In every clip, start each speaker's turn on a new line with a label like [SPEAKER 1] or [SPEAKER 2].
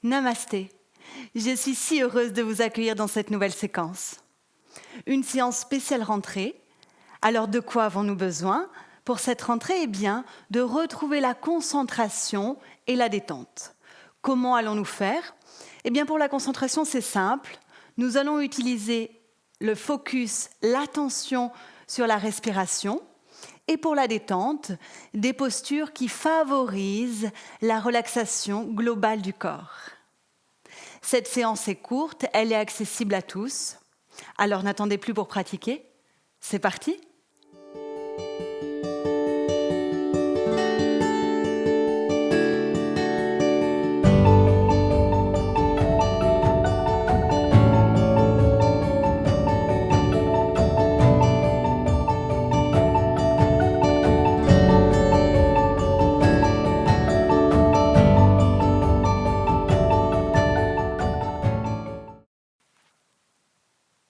[SPEAKER 1] Namasté. Je suis si heureuse de vous accueillir dans cette nouvelle séquence. Une séance spéciale rentrée. Alors de quoi avons-nous besoin pour cette rentrée? Eh bien, de retrouver la concentration et la détente. Comment allons-nous faire? Eh bien, pour la concentration, c'est simple. Nous allons utiliser le focus, l'attention sur la respiration. Et pour la détente, des postures qui favorisent la relaxation globale du corps. Cette séance est courte, elle est accessible à tous. Alors n'attendez plus pour pratiquer. C'est parti!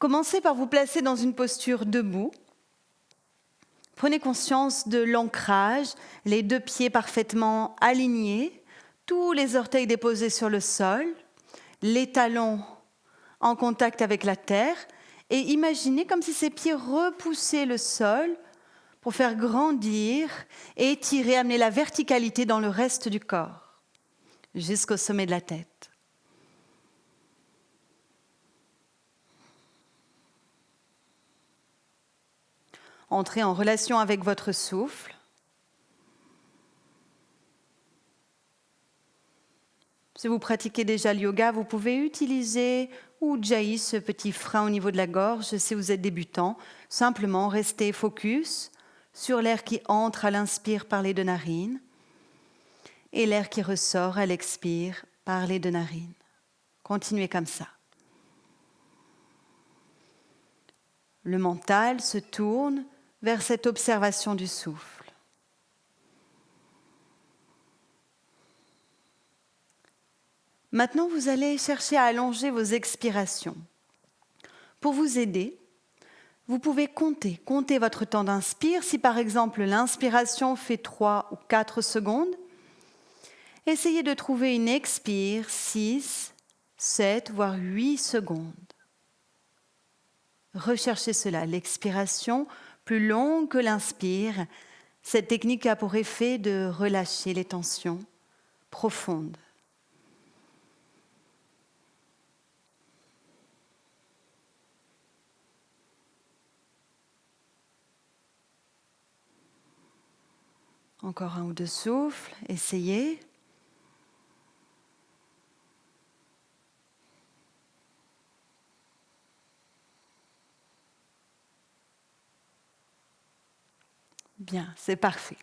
[SPEAKER 1] Commencez par vous placer dans une posture debout. Prenez conscience de l'ancrage, les deux pieds parfaitement alignés, tous les orteils déposés sur le sol, les talons en contact avec la terre, et imaginez comme si ces pieds repoussaient le sol pour faire grandir et étirer, amener la verticalité dans le reste du corps, jusqu'au sommet de la tête. Entrez en relation avec votre souffle. Si vous pratiquez déjà le yoga, vous pouvez utiliser Ujjayi, ce petit frein au niveau de la gorge. Si vous êtes débutant, simplement restez focus sur l'air qui entre à l'inspire par les deux narines et l'air qui ressort à l'expire par les deux narines. Continuez comme ça. Le mental se tourne vers cette observation du souffle. Maintenant, vous allez chercher à allonger vos expirations. Pour vous aider, vous pouvez compter votre temps d'inspire. Si par exemple l'inspiration fait 3 ou 4 secondes, essayez de trouver une expire 6, 7, voire 8 secondes. Recherchez cela, l'expiration plus longue que l'inspire. Cette technique a pour effet de relâcher les tensions profondes. Encore un ou deux souffles, essayez. Bien, c'est parfait.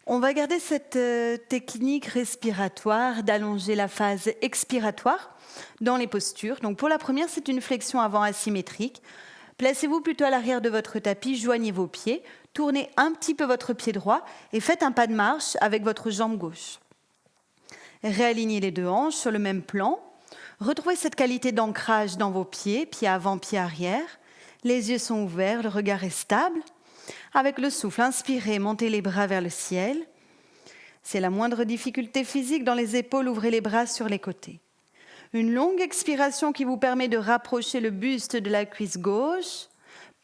[SPEAKER 1] On va garder cette technique respiratoire d'allonger la phase expiratoire dans les postures. Donc pour la première, c'est une flexion avant asymétrique. Placez-vous plutôt à l'arrière de votre tapis, joignez vos pieds, tournez un petit peu votre pied droit et faites un pas de marche avec votre jambe gauche. Réalignez les deux hanches sur le même plan. Retrouvez cette qualité d'ancrage dans vos pieds, pied avant, pied arrière. Les yeux sont ouverts, le regard est stable. Avec le souffle, inspirez, montez les bras vers le ciel. C'est la moindre difficulté physique dans les épaules, ouvrez les bras sur les côtés. Une longue expiration qui vous permet de rapprocher le buste de la cuisse gauche.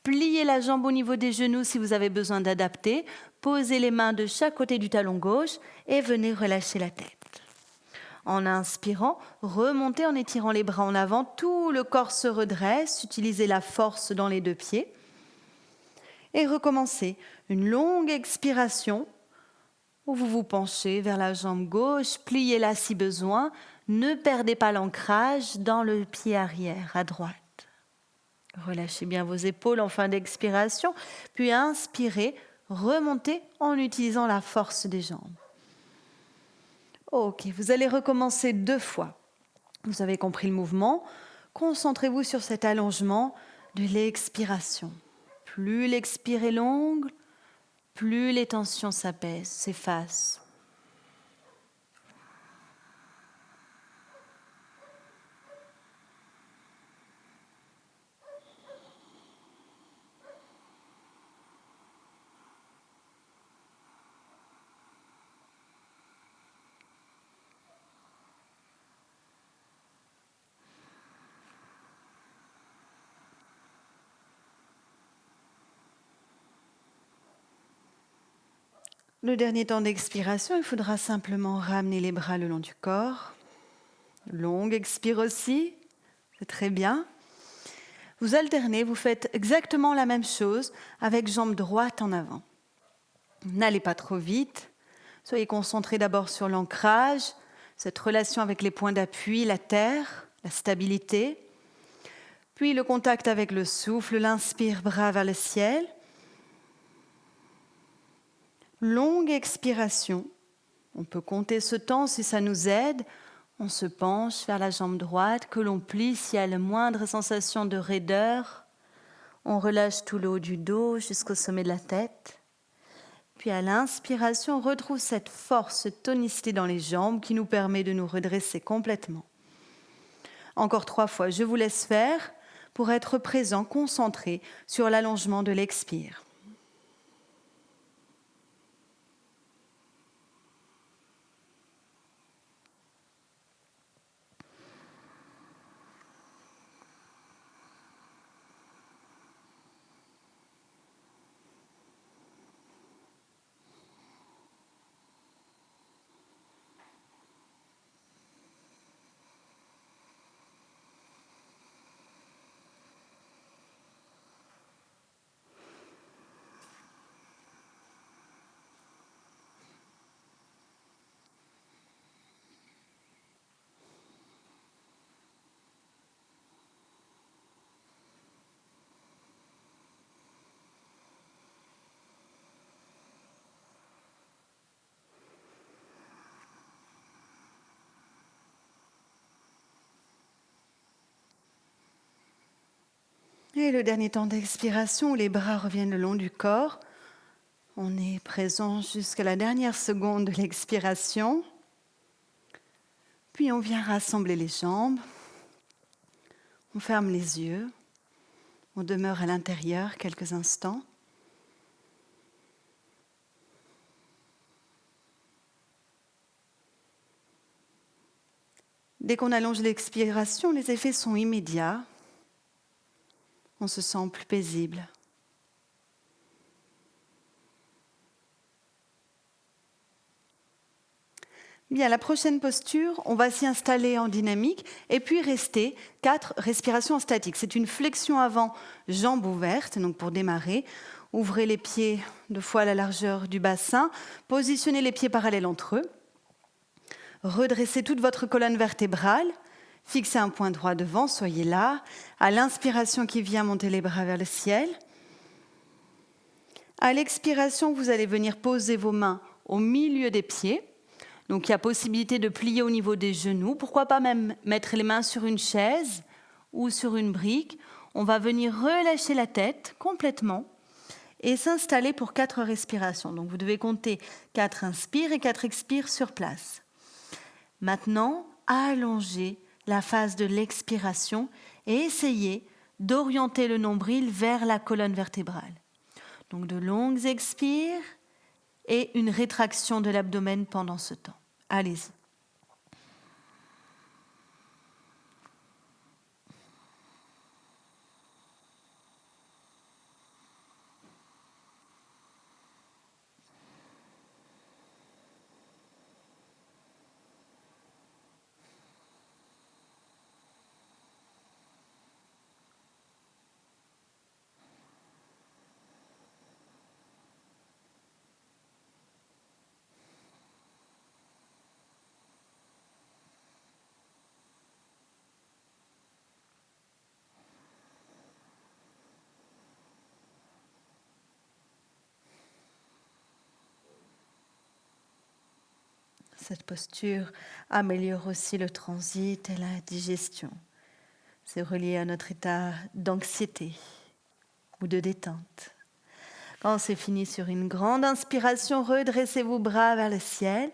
[SPEAKER 1] Pliez la jambe au niveau des genoux si vous avez besoin d'adapter. Posez les mains de chaque côté du talon gauche et venez relâcher la tête. En inspirant, remontez en étirant les bras en avant. Tout le corps se redresse. Utilisez la force dans les deux pieds. Et recommencez. Une longue expiration où vous vous penchez vers la jambe gauche, pliez-la si besoin. Ne perdez pas l'ancrage dans le pied arrière, à droite. Relâchez bien vos épaules en fin d'expiration, puis inspirez, remontez en utilisant la force des jambes. Ok, vous allez recommencer 2 fois. Vous avez compris le mouvement. Concentrez-vous sur cet allongement de l'expiration. Plus l'expire est longue, plus les tensions s'apaisent, s'effacent. Le dernier temps d'expiration, il faudra simplement ramener les bras le long du corps. Longue expire aussi, c'est très bien. Vous alternez, vous faites exactement la même chose avec jambe droite en avant. N'allez pas trop vite, soyez concentrés d'abord sur l'ancrage, cette relation avec les points d'appui, la terre, la stabilité. Puis le contact avec le souffle, l'inspire, bras vers le ciel. Longue expiration. On peut compter ce temps si ça nous aide. On se penche vers la jambe droite, que l'on plie s'il y a la moindre sensation de raideur. On relâche tout le haut du dos jusqu'au sommet de la tête. Puis à l'inspiration, on retrouve cette force, cette tonicité dans les jambes qui nous permet de nous redresser complètement. Encore 3 fois, je vous laisse faire pour être présent, concentré sur l'allongement de l'expire. Et le dernier temps d'expiration, où les bras reviennent le long du corps. On est présent jusqu'à la dernière seconde de l'expiration. Puis on vient rassembler les jambes. On ferme les yeux. On demeure à l'intérieur quelques instants. Dès qu'on allonge l'expiration, les effets sont immédiats. On se sent plus paisible. Bien, la prochaine posture, on va s'y installer en dynamique et puis rester 4 respirations statiques. C'est une flexion avant, jambes ouvertes, donc pour démarrer. Ouvrez les pieds 2 fois à la largeur du bassin. Positionnez les pieds parallèles entre eux. Redressez toute votre colonne vertébrale. Fixez un point droit devant, soyez là. À l'inspiration qui vient, montez les bras vers le ciel. À l'expiration, vous allez venir poser vos mains au milieu des pieds. Donc il y a possibilité de plier au niveau des genoux. Pourquoi pas même mettre les mains sur une chaise ou sur une brique. On va venir relâcher la tête complètement et s'installer pour 4 respirations. Donc vous devez compter 4 inspires et 4 expires sur place. Maintenant, allongez la phase de l'expiration et essayez d'orienter le nombril vers la colonne vertébrale. Donc de longues expires et une rétraction de l'abdomen pendant ce temps. Allez-y. Cette posture améliore aussi le transit et la digestion. C'est relié à notre état d'anxiété ou de détente. Quand c'est fini sur une grande inspiration, redressez vos bras vers le ciel.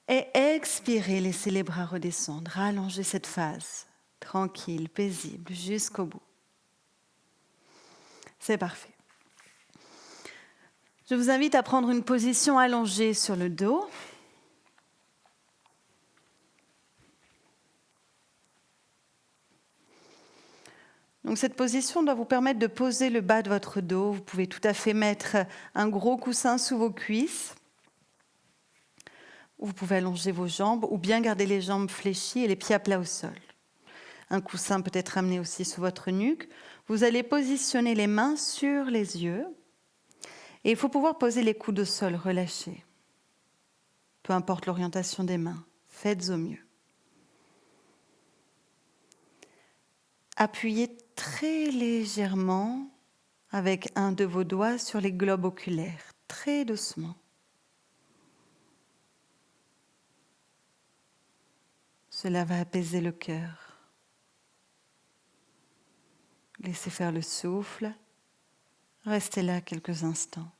[SPEAKER 1] Et expirez, laissez les bras redescendre. Allongez cette phase, tranquille, paisible, jusqu'au bout. C'est parfait. Je vous invite à prendre une position allongée sur le dos. Donc cette position doit vous permettre de poser le bas de votre dos. Vous pouvez tout à fait mettre un gros coussin sous vos cuisses. Vous pouvez allonger vos jambes ou bien garder les jambes fléchies et les pieds à plat au sol. Un coussin peut être amené aussi sous votre nuque. Vous allez positionner les mains sur les yeux. Et il faut pouvoir poser les coudes au sol, relâchés. Peu importe l'orientation des mains, faites au mieux. Appuyez très légèrement avec un de vos doigts sur les globes oculaires, très doucement. Cela va apaiser le cœur. Laissez faire le souffle. Restez là quelques instants.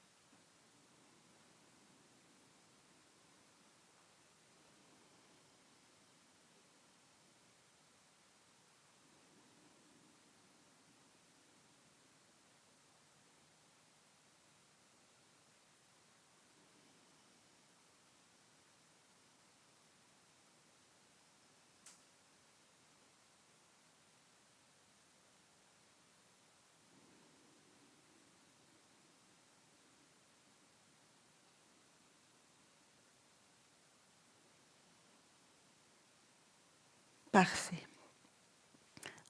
[SPEAKER 1] Parfait.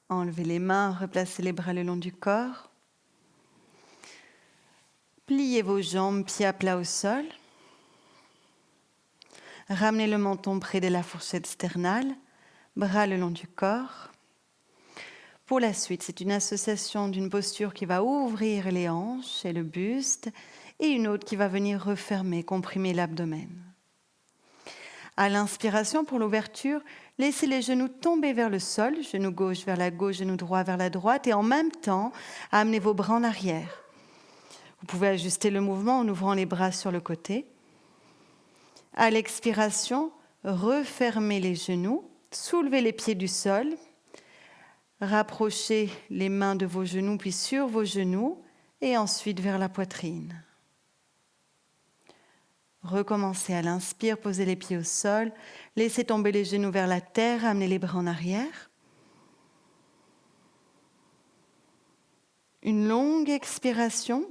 [SPEAKER 1] Enlevez les mains, replacez les bras le long du corps. Pliez vos jambes, pieds à plat au sol. Ramenez le menton près de la fourchette sternale, bras le long du corps. Pour la suite, c'est une association d'une posture qui va ouvrir les hanches et le buste et une autre qui va venir refermer, comprimer l'abdomen. À l'inspiration, pour l'ouverture, laissez les genoux tomber vers le sol, genou gauche vers la gauche, genou droit vers la droite et en même temps, amenez vos bras en arrière. Vous pouvez ajuster le mouvement en ouvrant les bras sur le côté. À l'expiration, refermez les genoux, soulevez les pieds du sol, rapprochez les mains de vos genoux puis sur vos genoux et ensuite vers la poitrine. Recommencez à l'inspire, posez les pieds au sol, laissez tomber les genoux vers la terre, amenez les bras en arrière. Une longue expiration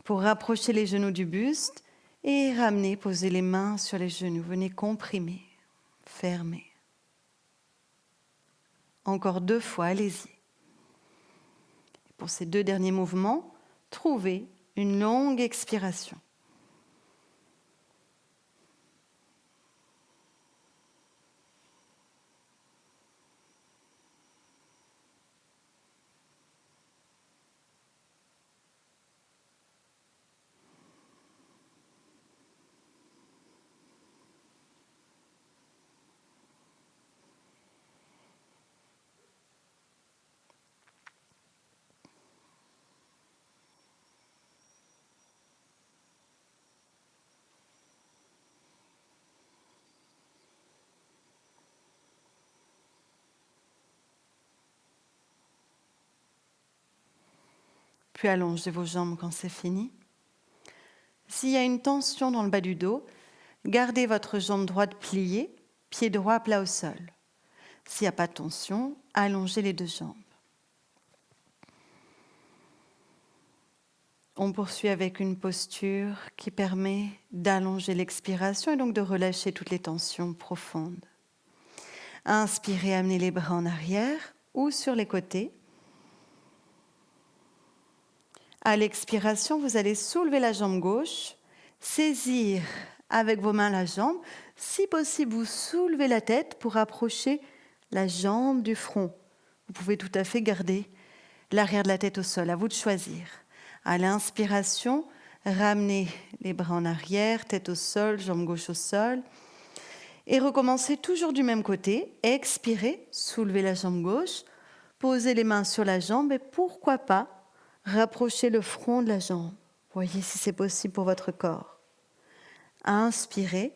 [SPEAKER 1] pour rapprocher les genoux du buste et ramener, posez les mains sur les genoux, venez comprimer, fermer. Encore 2 fois, allez-y. Pour ces 2 derniers mouvements, trouvez une longue expiration. Puis allongez vos jambes quand c'est fini. S'il y a une tension dans le bas du dos, gardez votre jambe droite pliée, pied droit plat au sol. S'il n'y a pas de tension, allongez les 2 jambes. On poursuit avec une posture qui permet d'allonger l'expiration et donc de relâcher toutes les tensions profondes. Inspirez, amenez les bras en arrière ou sur les côtés. À l'expiration, vous allez soulever la jambe gauche, saisir avec vos mains la jambe. Si possible, vous soulevez la tête pour approcher la jambe du front. Vous pouvez tout à fait garder l'arrière de la tête au sol, à vous de choisir. À l'inspiration, ramenez les bras en arrière, tête au sol, jambe gauche au sol. Et recommencez toujours du même côté. Expirez, soulevez la jambe gauche, posez les mains sur la jambe et pourquoi pas rapprochez le front de la jambe. Voyez si c'est possible pour votre corps. Inspirez,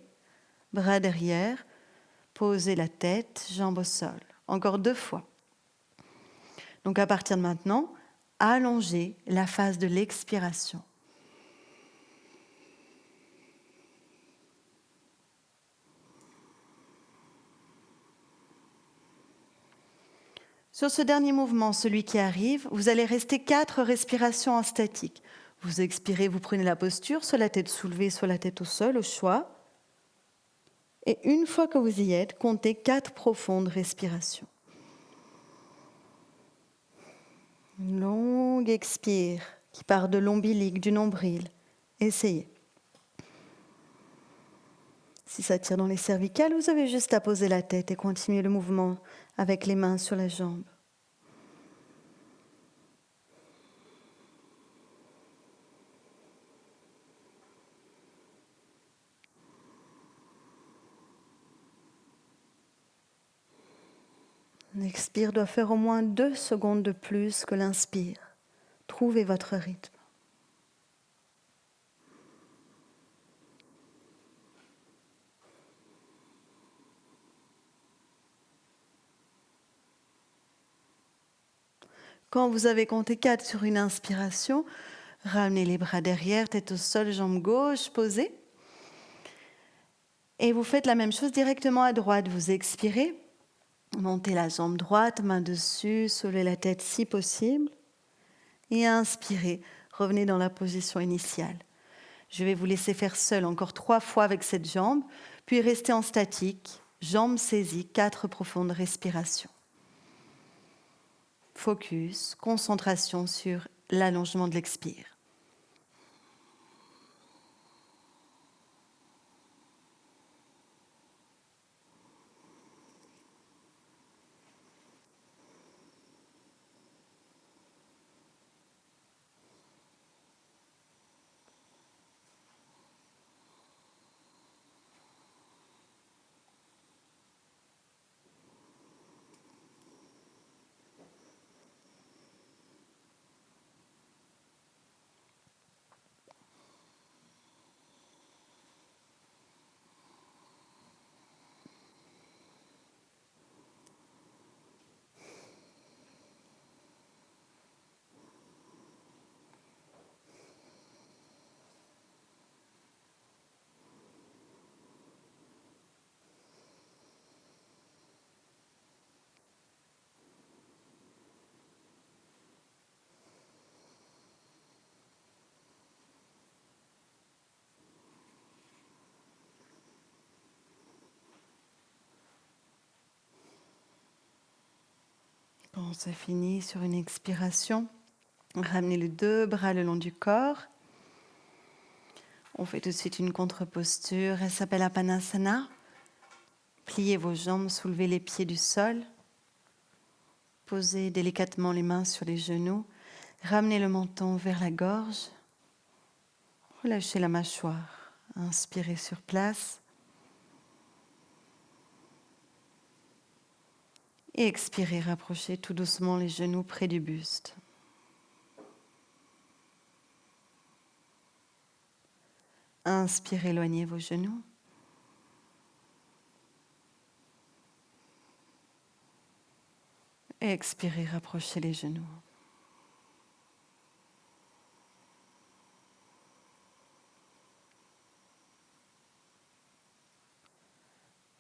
[SPEAKER 1] bras derrière, posez la tête, jambe au sol. Encore 2 fois. Donc à partir de maintenant, allongez la phase de l'expiration. Sur ce dernier mouvement, celui qui arrive, vous allez rester 4 respirations en statique. Vous expirez, vous prenez la posture, soit la tête soulevée, soit la tête au sol, au choix. Et une fois que vous y êtes, comptez 4 profondes respirations. Une longue expire qui part de l'ombilic, du nombril. Essayez. Si ça tire dans les cervicales, vous avez juste à poser la tête et continuer le mouvement avec les mains sur la jambe. L'expire doit faire au moins 2 secondes de plus que l'inspire. Trouvez votre rythme. Quand vous avez compté 4 sur une inspiration, ramenez les bras derrière, tête au sol, jambe gauche posée. Et vous faites la même chose directement à droite. Vous expirez, montez la jambe droite, main dessus, soulevez la tête si possible. Et inspirez, revenez dans la position initiale. Je vais vous laisser faire seul encore 3 fois avec cette jambe, puis restez en statique, jambes saisies, 4 profondes respirations. Focus, concentration sur l'allongement de l'expire. Quand c'est fini, sur une expiration, ramenez les 2 bras le long du corps. On fait tout de suite une contre-posture, elle s'appelle Apanasana. Pliez vos jambes, soulevez les pieds du sol. Posez délicatement les mains sur les genoux. Ramenez le menton vers la gorge. Relâchez la mâchoire. Inspirez sur place. Et expirez, rapprochez tout doucement les genoux près du buste. Inspirez, éloignez vos genoux. Et expirez, rapprochez les genoux.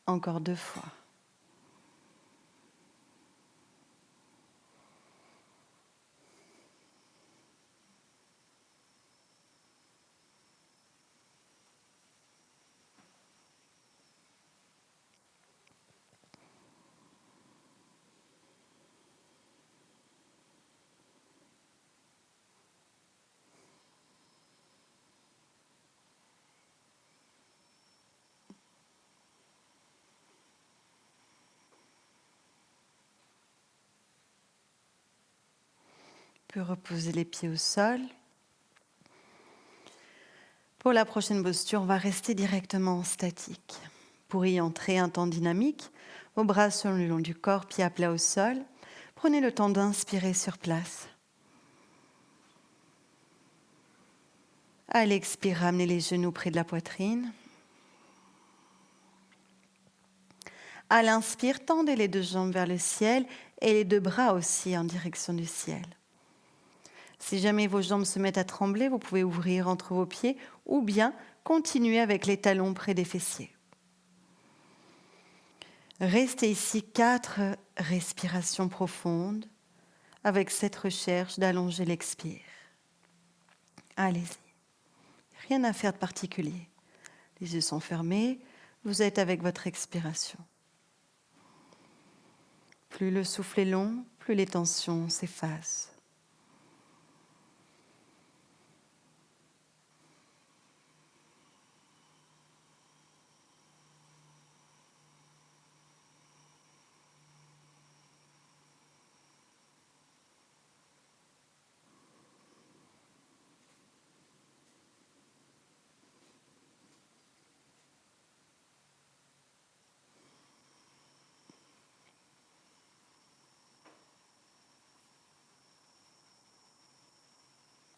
[SPEAKER 1] Encore 2 fois. Puis reposer les pieds au sol. Pour la prochaine posture, on va rester directement en statique. Pour y entrer un temps dynamique, vos bras sont le long du corps, pieds à plat au sol. Prenez le temps d'inspirer sur place. À l'expire, ramenez les genoux près de la poitrine. À l'inspire, tendez les 2 jambes vers le ciel et les 2 bras aussi en direction du ciel. Si jamais vos jambes se mettent à trembler, vous pouvez ouvrir entre vos pieds ou bien continuer avec les talons près des fessiers. Restez ici 4 respirations profondes avec cette recherche d'allonger l'expire. Allez-y. Rien à faire de particulier. Les yeux sont fermés. Vous êtes avec votre expiration. Plus le souffle est long, plus les tensions s'effacent.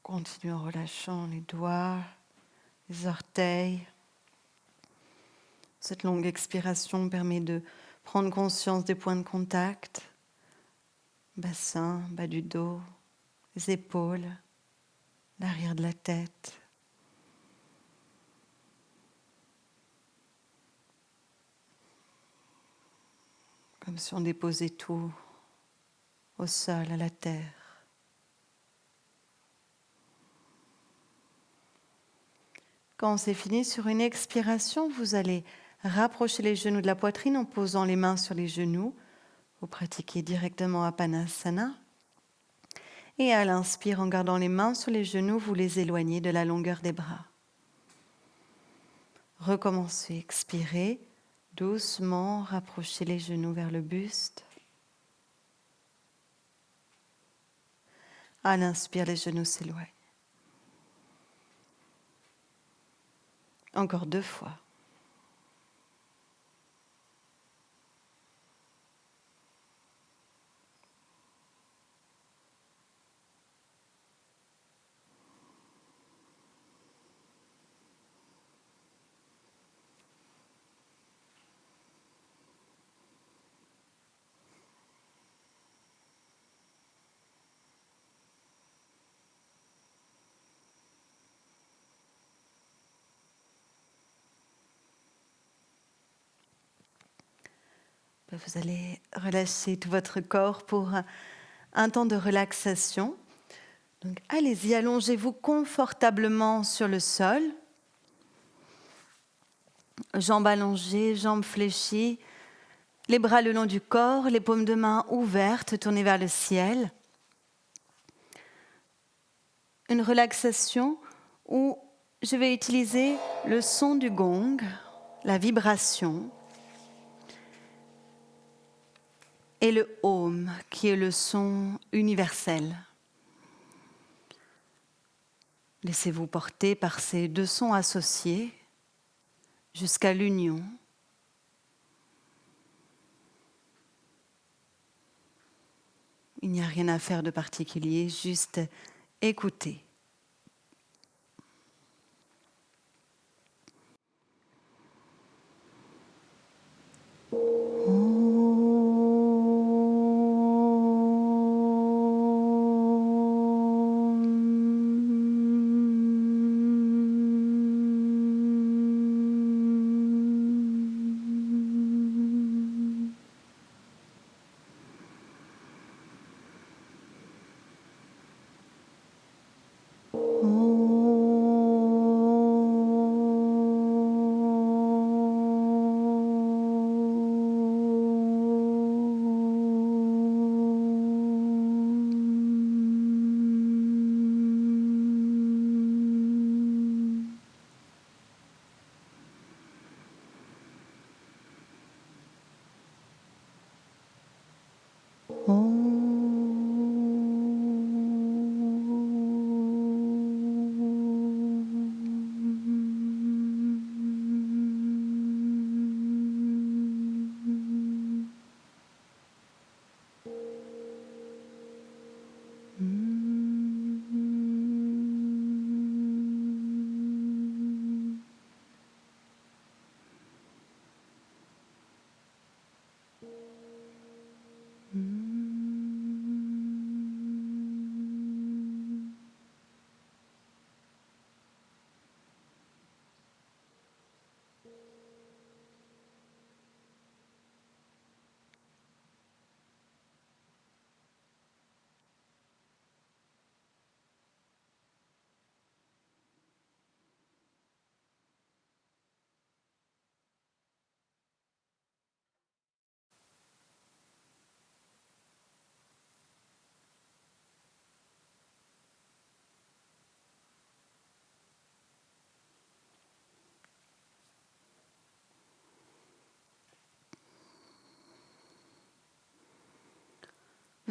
[SPEAKER 1] Continuez en relâchant les doigts, les orteils. Cette longue expiration permet de prendre conscience des points de contact, bassin, bas du dos, les épaules, l'arrière de la tête. Comme si on déposait tout au sol, à la terre. Quand c'est fini, sur une expiration, vous allez rapprocher les genoux de la poitrine en posant les mains sur les genoux. Vous pratiquez directement Apanasana. Et à l'inspire, en gardant les mains sur les genoux, vous les éloignez de la longueur des bras. Recommencez, expirez. Doucement, rapprochez les genoux vers le buste. À l'inspire, les genoux s'éloignent. Encore 2 fois. Vous allez relâcher tout votre corps pour un temps de relaxation. Donc, allez-y, allongez-vous confortablement sur le sol. Jambes allongées, jambes fléchies, les bras le long du corps, les paumes de main ouvertes, tournées vers le ciel. Une relaxation où je vais utiliser le son du gong, la vibration, et le Om, qui est le son universel. Laissez-vous porter par ces 2 sons associés jusqu'à l'union. Il n'y a rien à faire de particulier, juste écouter.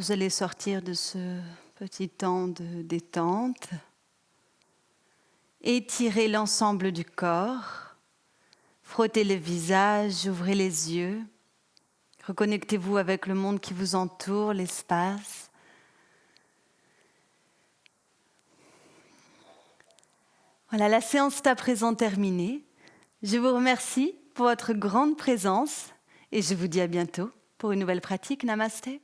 [SPEAKER 1] Vous allez sortir de ce petit temps de détente. Étirez l'ensemble du corps. Frottez le visage, ouvrez les yeux. Reconnectez-vous avec le monde qui vous entoure, l'espace. Voilà, la séance est à présent terminée. Je vous remercie pour votre grande présence et je vous dis à bientôt pour une nouvelle pratique. Namasté.